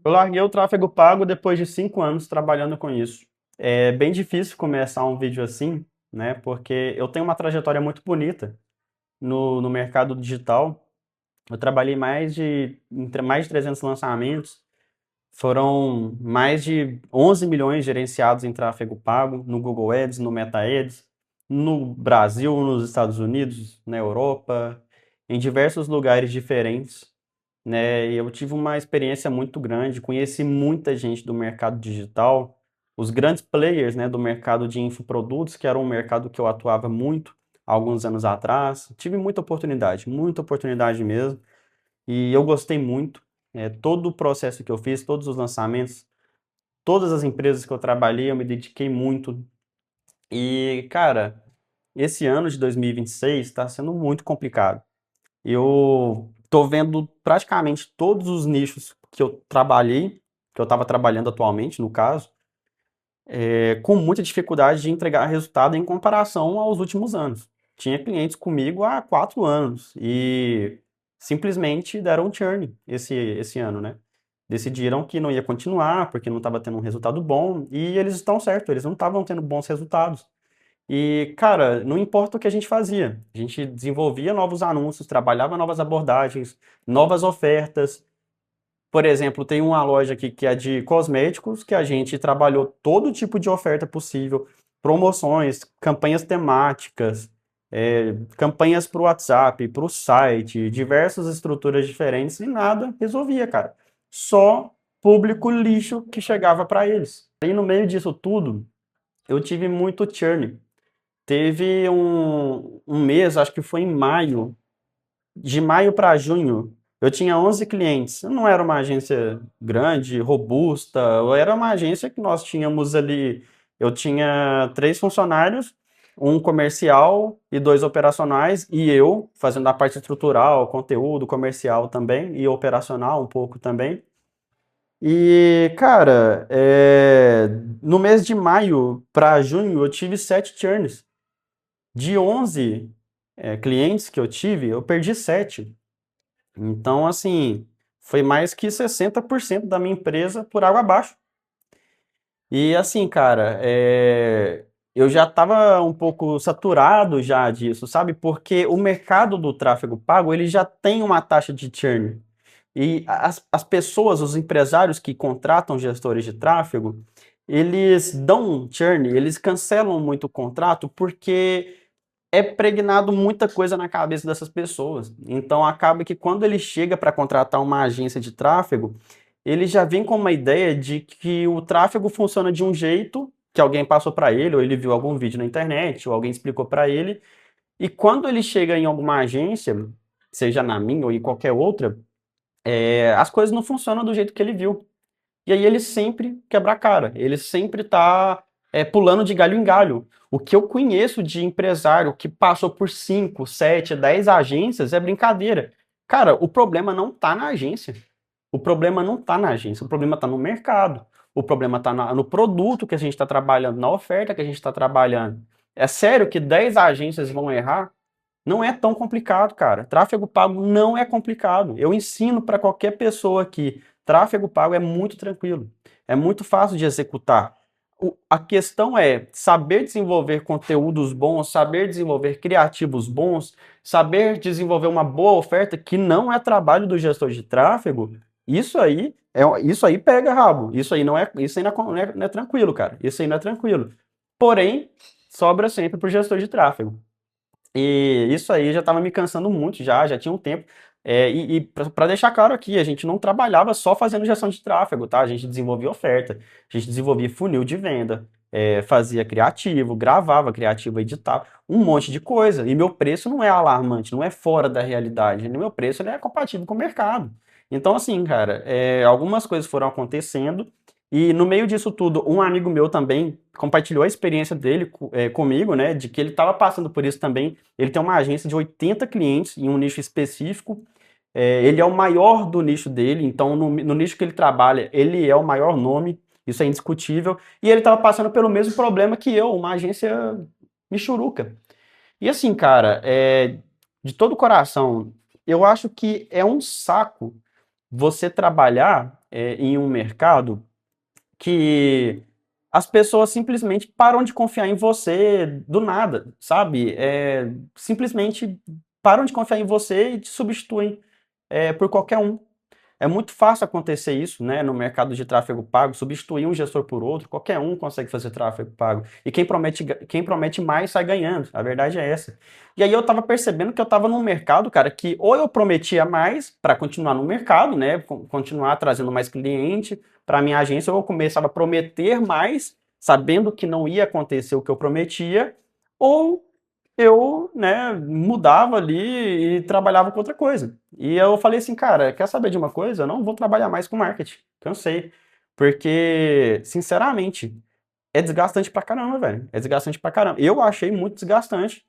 Eu larguei o tráfego pago depois de 5 anos trabalhando com isso. É bem difícil começar um vídeo assim, né? Porque eu tenho uma trajetória muito bonita no mercado digital. Eu trabalhei mais de 300 lançamentos. Foram mais de 11 milhões gerenciados em tráfego pago no Google Ads, no Meta Ads, no Brasil, nos Estados Unidos, na Europa, em diversos lugares diferentes, né? E eu tive uma experiência muito grande, conheci muita gente do mercado digital, os grandes players, né, do mercado de infoprodutos, que era um mercado que eu atuava muito há alguns anos atrás. Tive muita oportunidade mesmo, e eu gostei muito. Todo o processo que eu fiz, todos os lançamentos, todas as empresas que eu trabalhei, eu me dediquei muito. E, cara, esse ano de 2026 está sendo muito complicado. Eu tô vendo praticamente todos os nichos que eu trabalhei, que eu estava trabalhando atualmente, no caso, com muita dificuldade de entregar resultado em comparação aos últimos anos. Tinha clientes comigo há 4 anos e simplesmente deram um churn esse ano, né? Decidiram que não ia continuar porque não estava tendo um resultado bom e eles estão certos, eles não estavam tendo bons resultados. E, cara, não importa o que a gente fazia, a gente desenvolvia novos anúncios, trabalhava novas abordagens, novas ofertas. Por exemplo, tem uma loja aqui que é de cosméticos, que a gente trabalhou todo tipo de oferta possível, promoções, campanhas temáticas, campanhas para o WhatsApp, para o site, diversas estruturas diferentes e nada resolvia, cara. Só público lixo que chegava para eles. E no meio disso tudo, eu tive muito churn. Teve um mês, acho que foi em maio, de maio para junho, eu tinha 11 clientes. Eu não era uma agência grande, robusta, eu era uma agência que nós tínhamos ali. Eu tinha 3 funcionários, um comercial e 2 operacionais, e eu fazendo a parte estrutural, conteúdo comercial também, e operacional um pouco também. E, cara, no mês de maio para junho, eu tive 7 churns. De 11 clientes que eu tive, eu perdi 7. Então, assim, foi mais que 60% da minha empresa por água abaixo. E assim, cara, eu já estava um pouco saturado já disso, sabe? Porque o mercado do tráfego pago, ele já tem uma taxa de churn. E as pessoas, os empresários que contratam gestores de tráfego, eles dão um churn, eles cancelam muito o contrato porque é pregnado muita coisa na cabeça dessas pessoas. Então acaba que quando ele chega para contratar uma agência de tráfego, ele já vem com uma ideia de que o tráfego funciona de um jeito que alguém passou para ele, ou ele viu algum vídeo na internet, ou alguém explicou para ele, e quando ele chega em alguma agência, seja na minha ou em qualquer outra, as coisas não funcionam do jeito que ele viu. E aí ele sempre quebra a cara, ele sempre está pulando de galho em galho. O que eu conheço de empresário que passou por 5, 7, 10 agências é brincadeira. Cara, o problema não está na agência. O problema não está na agência, o problema está no mercado. O problema está no produto que a gente está trabalhando, na oferta que a gente está trabalhando. É sério que 10 agências vão errar? Não é tão complicado, cara. Tráfego pago não é complicado. Eu ensino para qualquer pessoa aqui. Tráfego pago é muito tranquilo. É muito fácil de executar. A questão é saber desenvolver conteúdos bons, saber desenvolver criativos bons, saber desenvolver uma boa oferta que não é trabalho do gestor de tráfego. Isso aí pega rabo. Isso aí não é tranquilo, cara. Isso aí não é tranquilo. Porém, sobra sempre para o gestor de tráfego. E isso aí já estava me cansando muito, já tinha um tempo. E para deixar claro aqui, a gente não trabalhava só fazendo gestão de tráfego, tá? A gente desenvolvia oferta, a gente desenvolvia funil de venda, fazia criativo, gravava criativo, editava, um monte de coisa. E meu preço não é alarmante, não é fora da realidade. Meu preço ele é compatível com o mercado. Então, assim, cara, algumas coisas foram acontecendo. E no meio disso tudo, um amigo meu também compartilhou a experiência dele comigo, né? De que ele estava passando por isso também. Ele tem uma agência de 80 clientes em um nicho específico. Ele é o maior do nicho dele, então no nicho que ele trabalha, ele é o maior nome, isso é indiscutível. E ele estava passando pelo mesmo problema que eu, uma agência michuruca. E assim, cara, de todo o coração, eu acho que é um saco você trabalhar em um mercado que as pessoas simplesmente param de confiar em você do nada, sabe? Simplesmente param de confiar em você e te substituem por qualquer um. É muito fácil acontecer isso, né, no mercado de tráfego pago, substituir um gestor por outro, qualquer um consegue fazer tráfego pago. E quem promete mais sai ganhando, a verdade é essa. E aí eu tava percebendo que eu tava num mercado, cara, que ou eu prometia mais para continuar no mercado, né, continuar trazendo mais cliente para minha agência, ou eu começava a prometer mais, sabendo que não ia acontecer o que eu prometia, ou eu, né, mudava ali e trabalhava com outra coisa. E eu falei assim, cara, quer saber de uma coisa? Eu não vou trabalhar mais com marketing. Cansei. Porque, sinceramente, é desgastante pra caramba, velho. É desgastante pra caramba. Eu achei muito desgastante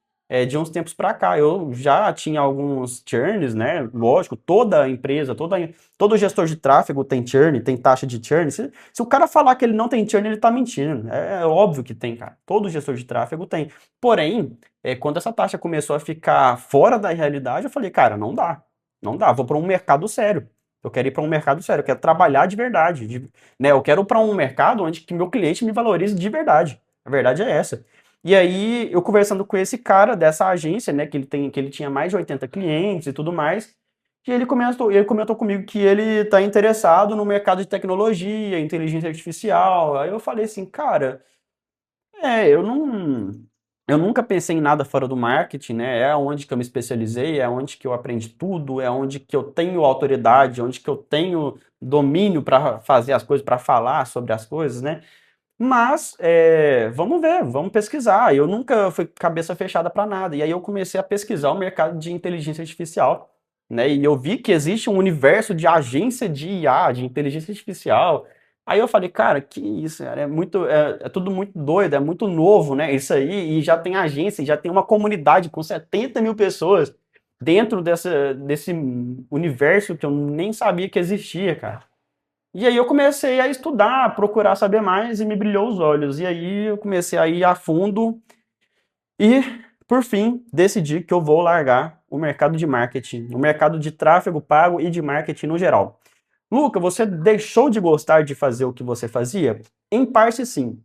de uns tempos pra cá. Eu já tinha alguns churns, né? Lógico, toda empresa, todo gestor de tráfego tem churn, tem taxa de churn. Se o cara falar que ele não tem churn, ele tá mentindo. É óbvio que tem, cara. Todo gestor de tráfego tem. Porém, quando essa taxa começou a ficar fora da realidade, eu falei, cara, não dá. Não dá. Vou para um mercado sério. Eu quero ir para um mercado sério. Eu quero trabalhar de verdade. Né? Eu quero para um mercado onde que meu cliente me valorize de verdade. A verdade é essa. E aí, eu conversando com esse cara dessa agência, né, que ele tinha mais de 80 clientes e tudo mais, e ele comentou comigo que ele está interessado no mercado de tecnologia, inteligência artificial. Aí eu falei assim, cara, eu não, eu nunca pensei em nada fora do marketing, né? É onde que eu me especializei, é onde que eu aprendi tudo, é onde que eu tenho autoridade, onde que eu tenho domínio para fazer as coisas, para falar sobre as coisas, né? Mas vamos ver, vamos pesquisar. Eu nunca fui cabeça fechada para nada. E aí eu comecei a pesquisar o mercado de inteligência artificial, né? E eu vi que existe um universo de agência de IA, de inteligência artificial. Aí eu falei, cara, que isso, cara, é tudo muito doido, é muito novo, né? Isso aí, e já tem agência, já tem uma comunidade com 70 mil pessoas dentro desse universo que eu nem sabia que existia, cara. E aí eu comecei a estudar, a procurar saber mais e me brilhou os olhos. E aí eu comecei a ir a fundo e, por fim, decidi que eu vou largar o mercado de marketing, o mercado de tráfego pago e de marketing no geral. Luca, você deixou de gostar de fazer o que você fazia? Em parte, sim.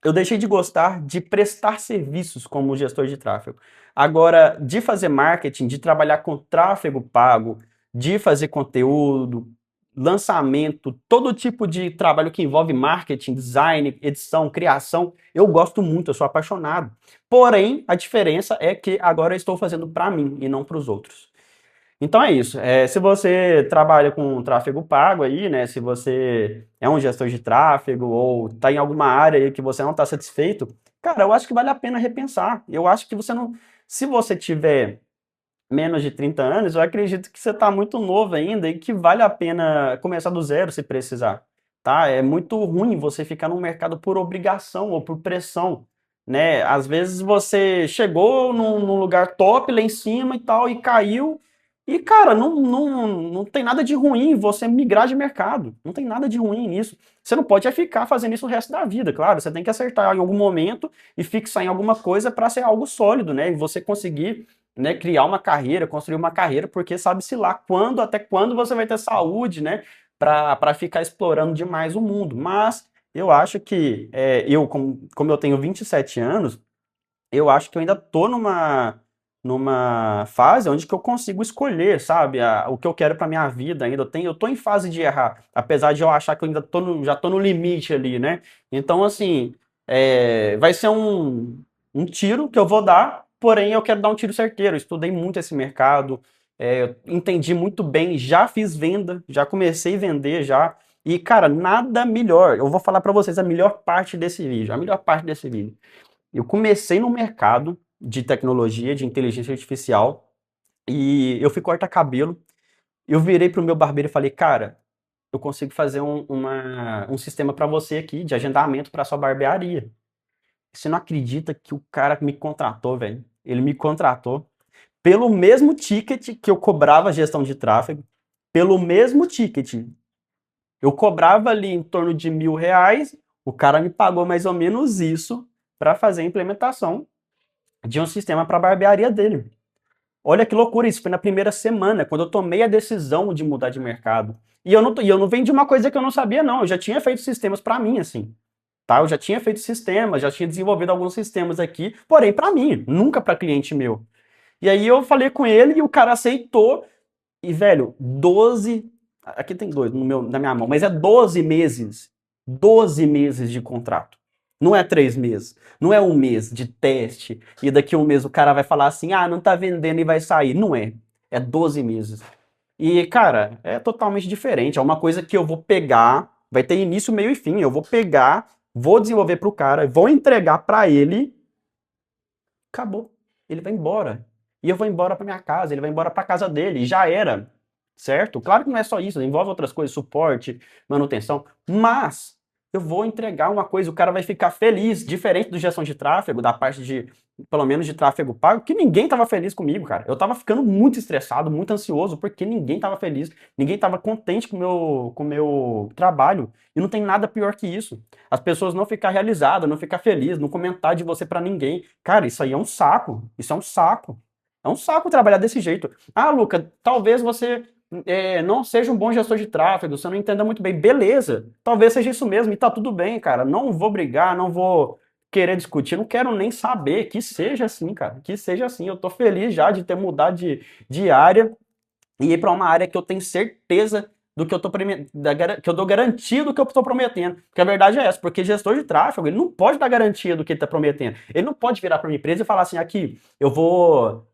Eu deixei de gostar de prestar serviços como gestor de tráfego. Agora, de fazer marketing, de trabalhar com tráfego pago, de fazer conteúdo, lançamento, todo tipo de trabalho que envolve marketing, design, edição, criação, eu gosto muito, eu sou apaixonado. Porém, a diferença é que agora eu estou fazendo para mim e não para os outros. Então é isso. Se você trabalha com tráfego pago aí, né? Se você é um gestor de tráfego ou está em alguma área aí que você não está satisfeito, cara, eu acho que vale a pena repensar. Eu acho que você não. Se você tiver menos de 30 anos, eu acredito que você está muito novo ainda e que vale a pena começar do zero se precisar. Tá? É muito ruim você ficar no mercado por obrigação ou por pressão. Né? Às vezes você chegou num lugar top lá em cima e tal, e caiu. E, cara, não tem nada de ruim você migrar de mercado. Não tem nada de ruim nisso. Você não pode ficar fazendo isso o resto da vida, claro. Você tem que acertar em algum momento e fixar em alguma coisa para ser algo sólido, né? E você conseguir, né, criar uma carreira, construir uma carreira, porque sabe-se lá quando, até quando você vai ter saúde, né, para ficar explorando demais o mundo. Mas eu acho que como eu tenho 27 anos, eu acho que eu ainda tô numa fase onde que eu consigo escolher, sabe, o que eu quero para minha vida ainda. Eu tô em fase de errar, apesar de eu achar que eu ainda já tô no limite ali, né? Então, assim, vai ser um tiro que eu vou dar, porém eu quero dar um tiro certeiro. Eu estudei muito esse mercado, eu entendi muito bem, já fiz venda, já comecei a vender já. E, cara, nada melhor. Eu vou falar para vocês a melhor parte desse vídeo, a melhor parte desse vídeo. Eu comecei no mercado de tecnologia, de inteligência artificial, e eu fui cortar cabelo. Eu virei pro meu barbeiro e falei, cara, eu consigo fazer um sistema para você aqui de agendamento para sua barbearia. Você não acredita que o cara me contratou, velho? Ele me contratou pelo mesmo ticket que eu cobrava gestão de tráfego, pelo mesmo ticket. Eu cobrava ali em torno de R$ 1.000, o cara me pagou mais ou menos isso para fazer a implementação de um sistema para a barbearia dele. Olha que loucura, isso foi na primeira semana, quando eu tomei a decisão de mudar de mercado. E eu não vendi uma coisa que eu não sabia, não. Eu já tinha feito sistemas para mim, assim. Tá? Eu já tinha feito sistemas, já tinha desenvolvido alguns sistemas aqui, porém para mim, nunca para cliente meu. E aí eu falei com ele e o cara aceitou. E, velho, 12. Aqui tem dois na minha mão, mas é 12 meses. 12 meses de contrato. Não é 3 meses. Não é um mês de teste e daqui a um mês o cara vai falar assim: ah, não tá vendendo e vai sair. Não é. É 12 meses. E, cara, é totalmente diferente. É uma coisa que eu vou pegar, vai ter início, meio e fim. Eu vou pegar, vou desenvolver pro cara, vou entregar pra ele, acabou. Ele vai embora. E eu vou embora pra minha casa, ele vai embora pra casa dele. E já era. Certo? Claro que não é só isso, envolve outras coisas, suporte, manutenção, mas eu vou entregar uma coisa, o cara vai ficar feliz, diferente do gestão de tráfego, da parte de, pelo menos de tráfego pago, que ninguém estava feliz comigo, cara. Eu estava ficando muito estressado, muito ansioso, porque ninguém estava feliz, ninguém estava contente com o meu trabalho, e não tem nada pior que isso. As pessoas não ficar realizadas, não ficar feliz, não comentar de você para ninguém. Cara, isso aí é um saco, isso é um saco. É um saco trabalhar desse jeito. Ah, Luca, talvez você não seja um bom gestor de tráfego, você não entenda muito bem. Beleza, talvez seja isso mesmo e tá tudo bem, cara. Não vou brigar, não vou querer discutir, não quero nem saber. Que seja assim, cara. Que seja assim. Eu tô feliz já de ter mudado de área e ir para uma área que eu tenho certeza do que eu tô que eu dou garantia do que eu estou prometendo. Porque a verdade é essa, porque gestor de tráfego, ele não pode dar garantia do que ele está prometendo. Ele não pode virar para uma empresa e falar assim, aqui, eu vou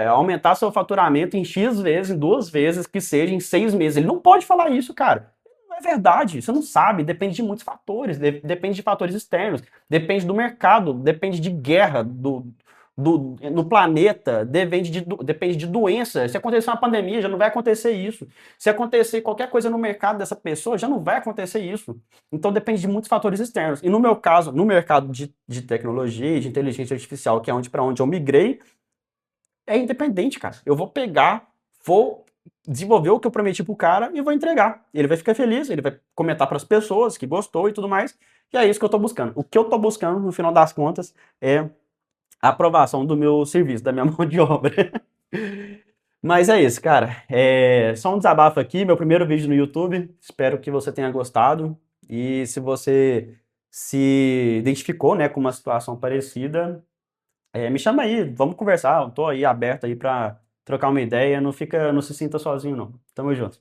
aumentar seu faturamento em X vezes, em 2 vezes, que seja em 6 meses. Ele não pode falar isso, cara. Não é verdade, você não sabe, depende de muitos fatores, depende de fatores externos, depende do mercado, depende de guerra, no planeta, depende de doença. Se acontecer uma pandemia, já não vai acontecer isso. Se acontecer qualquer coisa no mercado dessa pessoa, já não vai acontecer isso. Então depende de muitos fatores externos. E no meu caso, no mercado de tecnologia e de inteligência artificial, que é para onde eu migrei, é independente, cara. Eu vou pegar, vou desenvolver o que eu prometi pro cara e vou entregar. Ele vai ficar feliz, ele vai comentar para as pessoas que gostou e tudo mais. E é isso que eu tô buscando. O que eu tô buscando, no final das contas, é a aprovação do meu serviço, da minha mão de obra. Mas é isso, cara. É só um desabafo aqui, meu primeiro vídeo no YouTube. Espero que você tenha gostado. E se você se identificou, né, com uma situação parecida, me chama aí, vamos conversar. Eu tô aí aberto aí para trocar uma ideia. Não se sinta sozinho, não. Tamo junto.